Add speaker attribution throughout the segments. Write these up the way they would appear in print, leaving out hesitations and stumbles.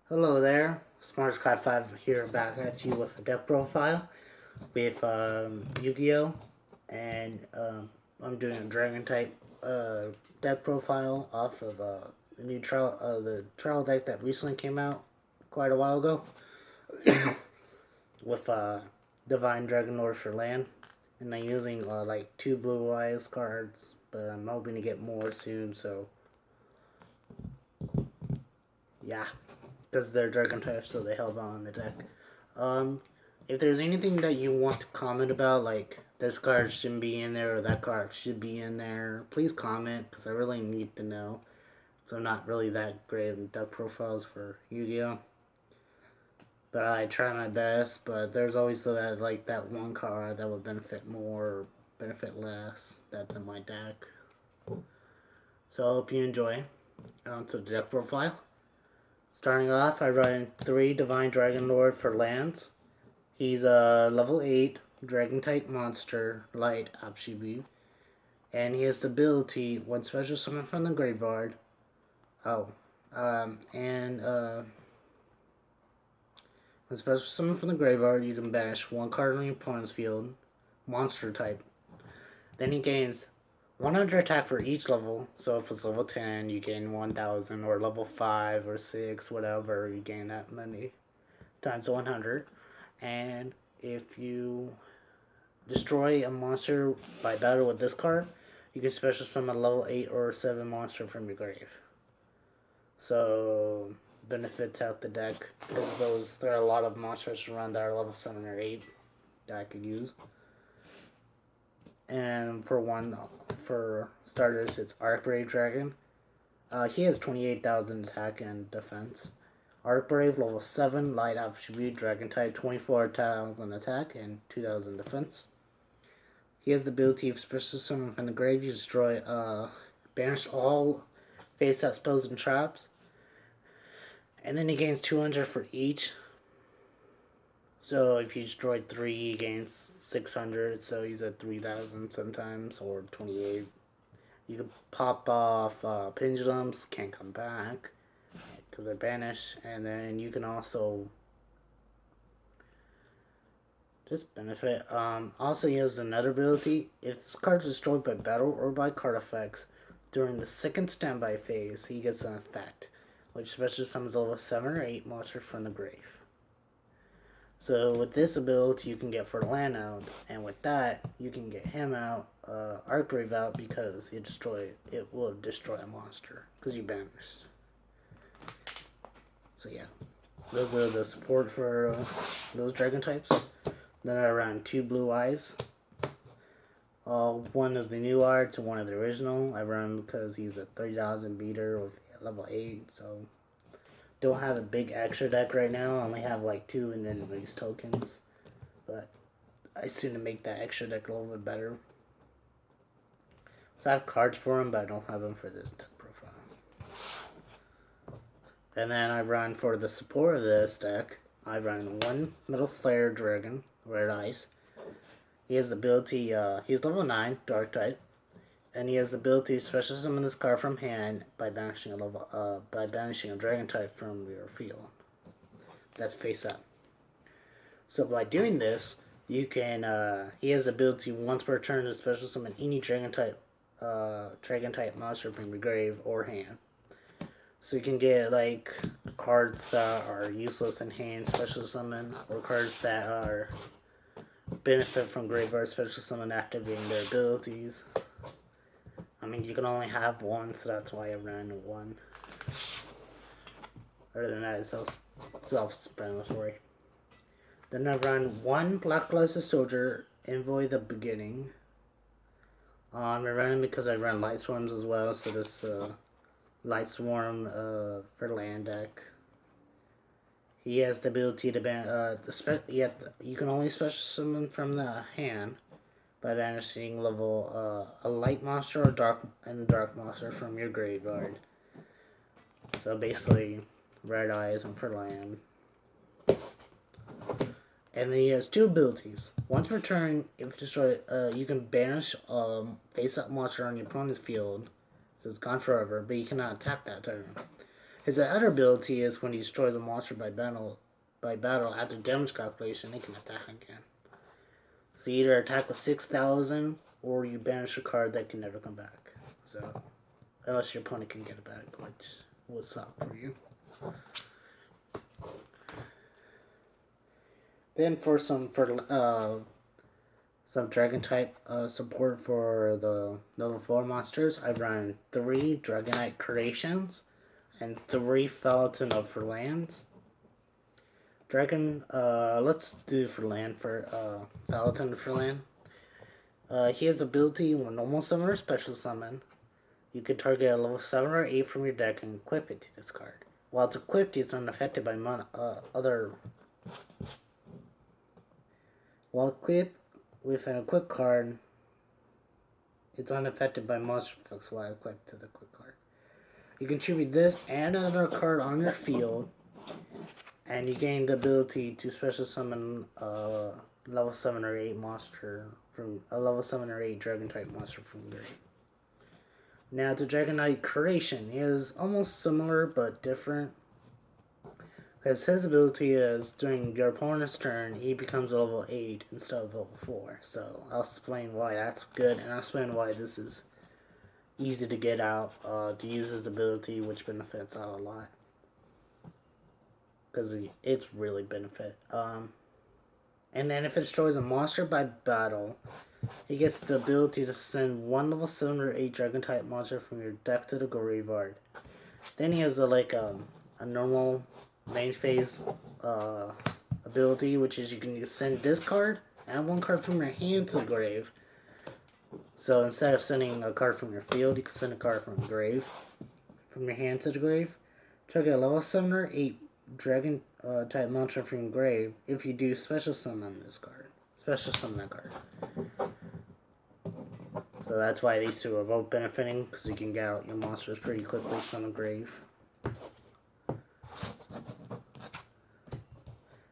Speaker 1: Hello there, SmartSky5 here back at you with a deck profile with Yu-Gi-Oh! And I'm doing a Dragon type deck profile off of the trial deck that recently came out quite a while ago with Divine Dragon Lord for land. And I'm using like 2 Blue Eyes cards, but I'm hoping to get more soon, so yeah. Because they're Dragon types, so they held on the deck. Um, if there's anything that you want to comment about, like this card shouldn't be in there or that card should be in there, please comment because I really need to know. So I'm not really that great in deck profiles for Yu-Gi-Oh, but I try my best. But there's always that one card that would benefit more or benefit less that's in my deck. So I hope you enjoy. To the deck profile. Starting off, I run 3 Divine Dragon Lord for lands. He's a level 8 Dragon type monster, light attribute. And he has the ability, when special summon from the graveyard. When special summon from the graveyard, you can banish 1 card on your opponent's field, monster type. Then he gains 100 attack for each level. So if it's level 10, you gain 1000, or level 5 or 6, whatever, you gain that many times 100. And if you destroy a monster by battle with this card, you can special summon a level 8 or 7 monster from your grave. So, benefits out the deck, because there are a lot of monsters around that are level 7 or 8 that I could use. And for starters, it's Archbrave Dragon. He has 28,000 attack and defense. Archbrave, level 7, light attribute, dragon type, 24,000 attack and 2,000 defense. He has the ability of special summon from the grave. You destroy, banish all face-up spells and traps. And then he gains 200 for each. So if you destroy 3, he gains 600. So he's at 3,000 sometimes, or 28. You can pop off pendulums, can't come back because they're banished. And then you can also just benefit. Also, he has another ability. If this card is destroyed by battle or by card effects during the second standby phase, he gets an effect, which special summons level 7 or 8 monster from the grave. So with this ability, you can get for land out, and with that, you can get him out, Archbrave out, because it will destroy a monster because you banished. So yeah, those are the support for those dragon types. Then I ran 2 Blue Eyes. One of the new arts and one of the original. I run because he's a 3,000 beater with level 8, so don't have a big extra deck right now. I only have like 2 and then these tokens. But I soon to make that extra deck a little bit better. So I have cards for him, but I don't have them for this deck profile. And then I run for the support of this deck. I run 1 Metal Flare Dragon, Red Eyes. He has the ability, he's level 9, Dark type. And he has the ability to special summon this card from hand by banishing a dragon type from your field. That's face up. So by doing this, you can he has the ability once per turn to special summon any dragon type monster from your grave or hand. So you can get like cards that are useless in hand special summon, or cards that are benefit from graveyard special summon activating their abilities. I mean, you can only have 1, so that's why I ran 1. Other than that, it's self-explanatory. Then I ran 1 Black Blazer Soldier, Envoy the Beginning. I ran him because I ran lightsworms as well, so this lightsworm for land deck. He has the ability to ban. You can only special summon from the hand by banishing a light monster or dark monster from your graveyard. So basically, Red Eyes and for land. And then he has 2 abilities. Once per turn, if destroyed, you can banish face-up monster on your opponent's field, so it's gone forever, but you cannot attack that turn. His other ability is when he destroys a monster by battle after damage calculation, it can attack again. So you either attack with 6,000 or you banish a card that can never come back. So unless your opponent can get it back, which would suck for you. Then for some dragon type support for the level 4 monsters, I run 3 Dragonite creations and 3 Felgrand for lands. Let's do for land for Felgrand for land. He has ability when normal summon or special summon. You can target a level 7 or 8 from your deck and equip it to this card. While it's equipped, it's unaffected by While equipped with an equipped card, it's unaffected by monster effects while equipped to the equipped card. You contribute this and another card on your field, and you gain the ability to special summon a level 7 or 8 monster from a level 7 or 8 dragon type monster from grave. Now the Dragonite creation is almost similar but different, because his ability is during your opponent's turn he becomes a level 8 instead of level 4. So I'll explain why that's good, and I'll explain why this is easy to get out, to use his ability, which benefits out a lot. Because it's really benefit. And then if it destroys a monster by battle, he gets the ability to send 1 level 7 or 8 dragon type monster from your deck to the graveyard. Then he has a normal main phase ability, which is you can send this card and 1 card from your hand to the grave. So instead of sending a card from your field, you can send a card from the grave, from your hand to the grave. Try to get a level 7 or 8 dragon type monster from your grave if you do special summon this card. Special summon that card. So that's why these two are both benefiting, because you can get out your monsters pretty quickly from the grave.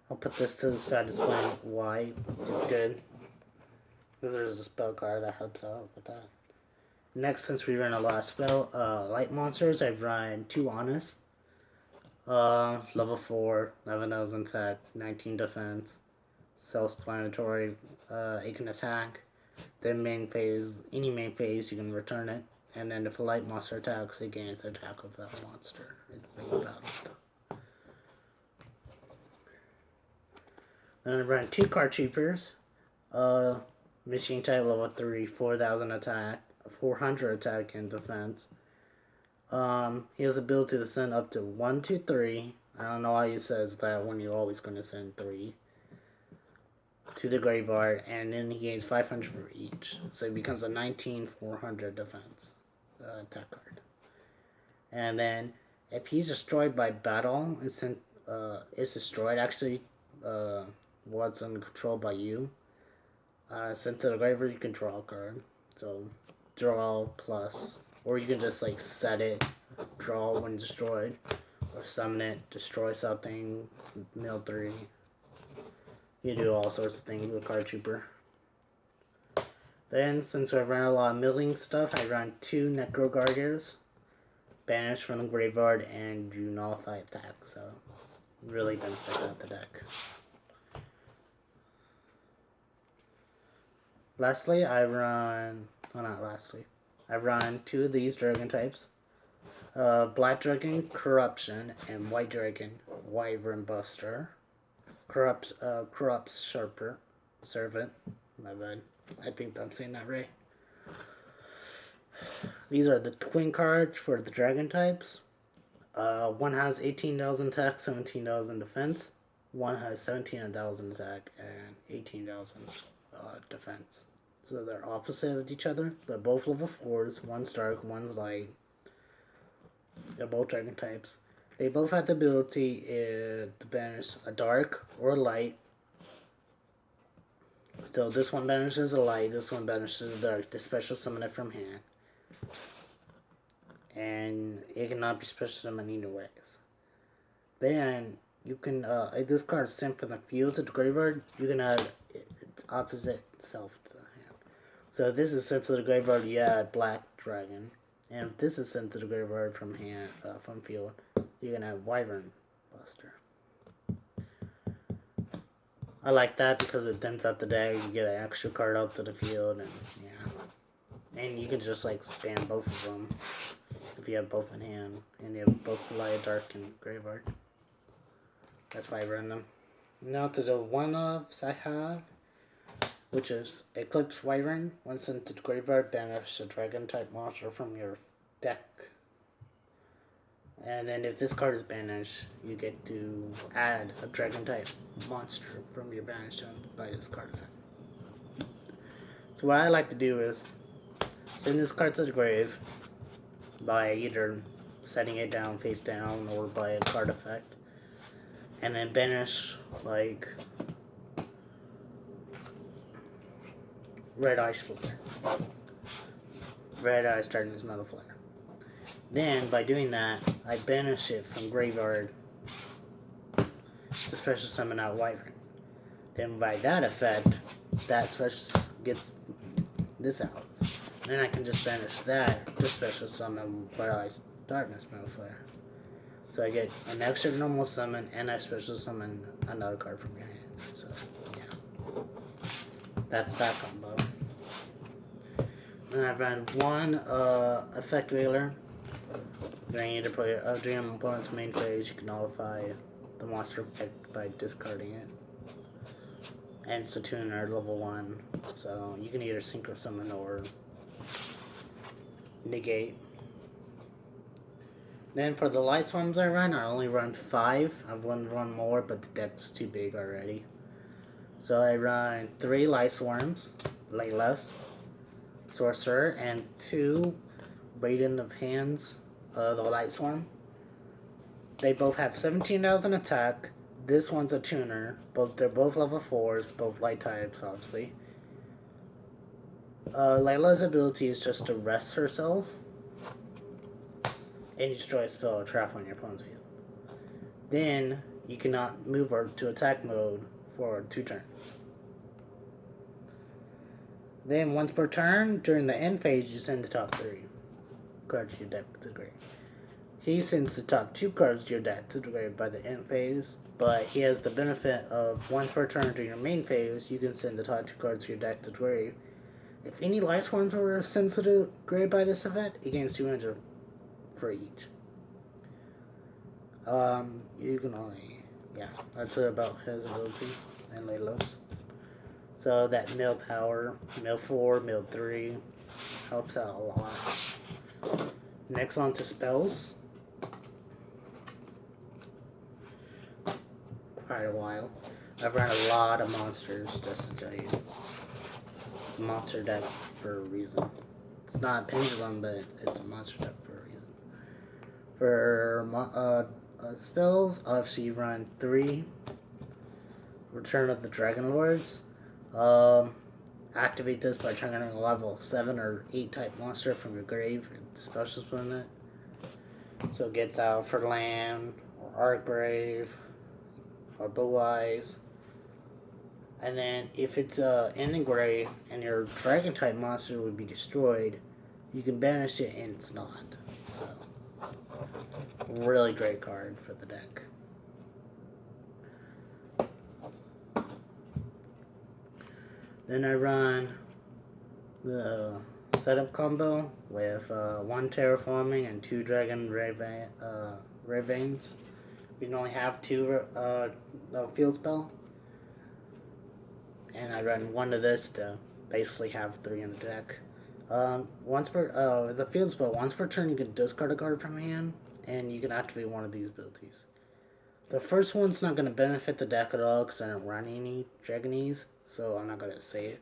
Speaker 1: I'll put this to the side to explain why it's good, because there's a spell card that helps out with that. Next, since we run a lot of light monsters, I've run 2 Honest. Level 4, 11,000 attack, 19 defense, self-explanatory, it can attack. Then any main phase, you can return it. And then if a light monster attacks, it gains the attack of that monster. Then I run 2 card cheapers. Machine type level 3, 4,000 attack, 400 attack and defense. He has the ability to send up to 1, 2, 3. I don't know why he says that when you're always going to send 3 to the graveyard, and then he gains 500 for each. So it becomes a 19, 400 defense attack card. And then if he's destroyed by battle, it's destroyed actually, what's under control by you. Sent to the graveyard, you can draw a card. So draw plus. Or you can just set it, draw when destroyed, or summon it, destroy something, mill 3. You do all sorts of things with Card Trooper. Then, since I run a lot of milling stuff, I run 2 Necro Gargers, banish from the graveyard, and do nullify attack. So, really benefits out the deck. Lastly, I run 2 of these dragon types. Black Dragon, Corruption, and White Dragon, Wyvern Buster. Corrupts Servant. My bad. I think I'm saying that right. These are the twin cards for the dragon types. One has 18,000 attack, 17,000 defense. One has 17,000 attack and 18,000 defense. So they're opposite of each other. They're both level 4s. One's dark, one's light. They're both dragon types. They both have the ability to banish a dark or a light. So this one banishes a light, this one banishes a dark. They special summon it from hand. And it cannot be special summoned either ways. Then you can, if this card is sent from the field to the graveyard, you can add its opposite self to the hand. So if this is sent to the graveyard, you add Black Dragon. And if this is sent to the graveyard from field, you can have Wyvern Buster. I like that because it thins out the deck. You get an extra card out to the field, and yeah. And you can just like spam both of them if you have both in hand, and you have both Light, Dark, and Graveyard. That's why I run them. Now to the one-offs I have, which is Eclipse Wyvern. Once into the graveyard, banish a Dragon-type monster from your deck. And then if this card is banished, you get to add a Dragon-type monster from your banish zone by this card effect. So what I like to do is send this card to the grave by either setting it down face down or by a card effect. And then banish like Red Ice Flare. Red Ice Darkness Metal Flare. Then by doing that, I banish it from graveyard to special summon out Wyvern. Then by that effect, that special gets this out. Then I can just banish that to special summon Red Ice Darkness Metal Flare. So I get an extra normal summon and I special summon another card from your hand. So yeah, that's that combo. And I've run one effect wheeler. During either player during an opponent's main phase, you can nullify the monster effect by discarding it. And it's a tuner level 1, so you can either synchro summon or negate. Then for the lightsworns I run, I only run 5. I want to run more, but the deck's too big already. So I run 3 lightsworms, Laylas, Sorcerer, and 2 Raiden of Hands, the lightsworm. They both have 17,000 attack. This one's a tuner. They're both level 4s, both light types, obviously. Layla's ability is just to rest herself and you destroy a spell or trap on your opponent's field. Then you cannot move her to attack mode for 2 turns. Then once per turn, during the end phase, you send the top 3 cards to your deck to the grave. He sends the top 2 cards to your deck to the grave by the end phase, but he has the benefit of once per turn during your main phase, you can send the top 2 cards to your deck to the grave. If any lightsworms were sent to the grave by this event, he gains 200 for each. You can only, yeah, that's about his ability and Laylos. So that mill power, mill 4, mill 3, helps out a lot. Next on to spells. Quite a while. I've run a lot of monsters, just to tell you. It's a monster deck for a reason. It's not a pendulum, but it's a monster deck for a reason. For spells, I'll actually run 3 Return of the Dragon Lords. Activate this by triggering a level 7 or 8 type monster from your grave and special summon it. So it gets out for land, or Arcbrave, or Blue Eyes. And then if it's in the grave and your dragon type monster would be destroyed, you can banish it and it's not. So really great card for the deck. Then I run the setup combo with 1 terraforming and 2 dragon ravens. We can only have 2 field spell. And I run 1 of this to basically have 3 in the deck. Once per the field spell, once per turn you can discard a card from hand and you can activate 1 of these abilities. The first one's not going to benefit the deck at all because I don't run any Dragonese, so I'm not going to say it.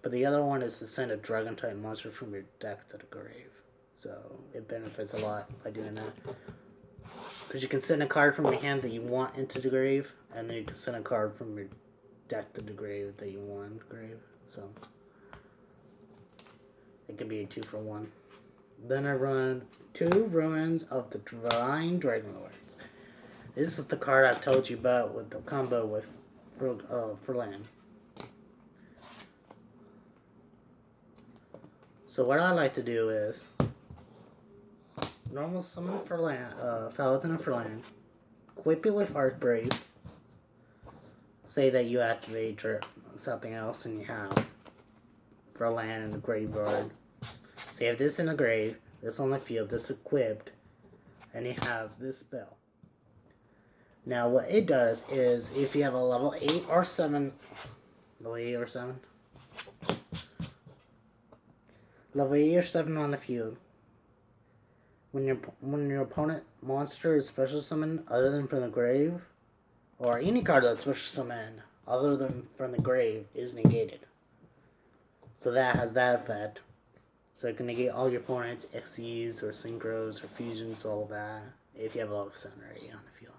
Speaker 1: But the other one is to send a dragon type monster from your deck to the grave. So it benefits a lot by doing that. Because you can send a card from your hand that you want into the grave, and then you can send a card from your deck to the grave that you want in the grave. So it could be a 2 for 1. Then I run 2 Ruins of the Divine Dragon Lords. This is the card I've told you about with the combo with for land. So what I like to do is normal summon for land, Paladin for land, equip it with Arc Brave. Say that you activate something else and you have for land in the graveyard. So you have this in the grave, this on the field, this equipped, and you have this spell. Now what it does is if you have a level 8 or 7, level 8 or 7? Level 8 or 7 on the field, when your opponent monster is special summoned other than from the grave, or any card that's special summoned other than from the grave is negated. So that has that effect. So it can negate all your opponent's XCs or synchros or fusions, all that, if you have a level 7 or 8 on the field.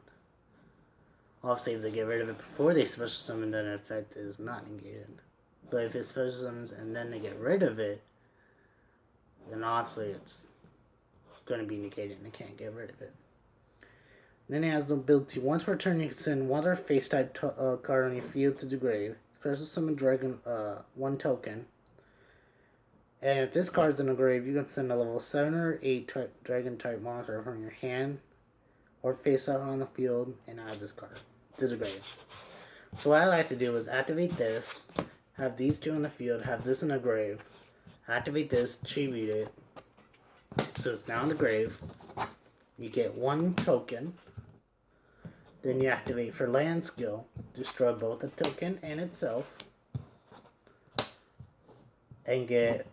Speaker 1: Obviously, if they get rid of it before they special summon, then the effect is not negated. But if it special summons and then they get rid of it, then obviously it's going to be negated and they can't get rid of it. And then it has the ability, once per turn you can send one other face type card on your field to the grave. Special summon dragon, 1 token. And if this card's in the grave, you can send a level 7 or 8 dragon type monster from your hand or face out on the field and add this card to the grave. So what I like to do is activate this, have these 2 in the field, have this in the grave, activate this, tribute it, so it's now in the grave. You get 1 token. Then you activate for land skill, destroy both the token and itself, and get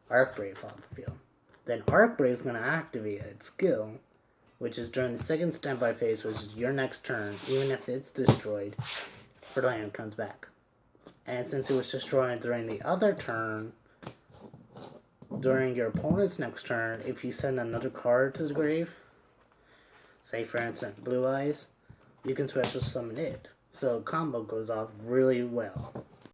Speaker 1: Arc Brave on the field. Then Arc Brave is going to activate its skill, which is during the second standby phase, which is your next turn, even if it's destroyed, for land comes back. And since it was destroyed during the other turn, during your opponent's next turn, if you send another card to the grave, say for instance Blue Eyes, you can special summon it. So combo goes off really well.